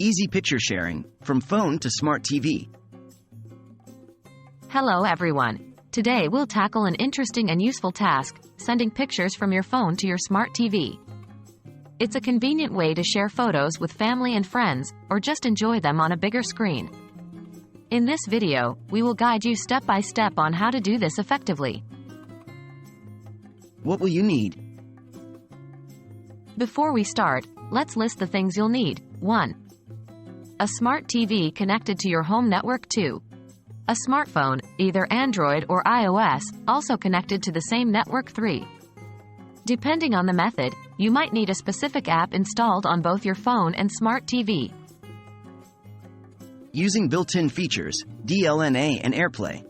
Easy picture sharing, from phone to smart TV. Hello everyone. Today we'll tackle an interesting and useful task, sending pictures from your phone to your smart TV. It's a convenient way to share photos with family and friends, or just enjoy them on a bigger screen. In this video, we will guide you step by step on how to do this effectively. What will you need? Before we start, let's list the things you'll need. 1. A smart TV connected to your home network. 2. A smartphone, either Android or iOS, also connected to the same network. 3. Depending on the method, you might need a specific app installed on both your phone and smart TV. Using built-in features, DLNA and AirPlay.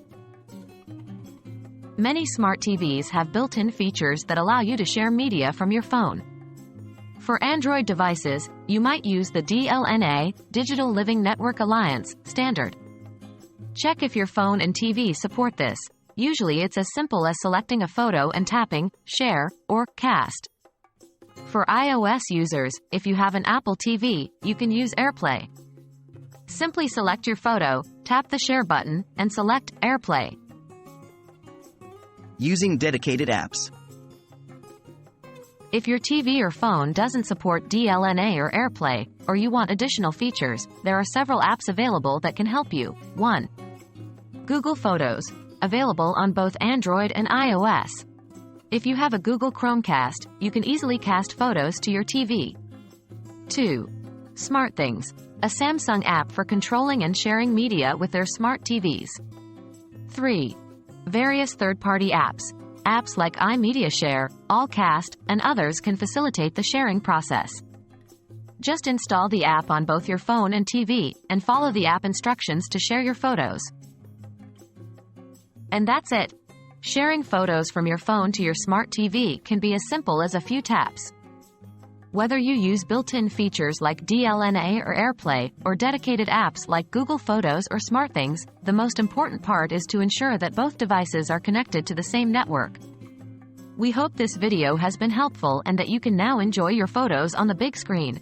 Many smart TVs have built-in features that allow you to share media from your phone. For Android devices, you might use the DLNA, Digital Living Network Alliance, standard. Check if your phone and TV support this. Usually it's as simple as selecting a photo and tapping Share or Cast. For iOS users, if you have an Apple TV, you can use AirPlay. Simply select your photo, tap the Share button, and select AirPlay. Using dedicated apps. If your TV or phone doesn't support DLNA or AirPlay, or you want additional features, there are several apps available that can help you. 1. Google Photos, available on both Android and iOS. If you have a Google Chromecast, you can easily cast photos to your TV. 2. SmartThings, a Samsung app for controlling and sharing media with their smart TVs. 3. Various third-party apps. Apps like iMediaShare, AllCast, and others can facilitate the sharing process. Just install the app on both your phone and TV, and follow the app instructions to share your photos. And that's it. Sharing photos from your phone to your smart TV can be as simple as a few taps. Whether you use built-in features like DLNA or AirPlay, or dedicated apps like Google Photos or SmartThings, the most important part is to ensure that both devices are connected to the same network. We hope this video has been helpful and that you can now enjoy your photos on the big screen.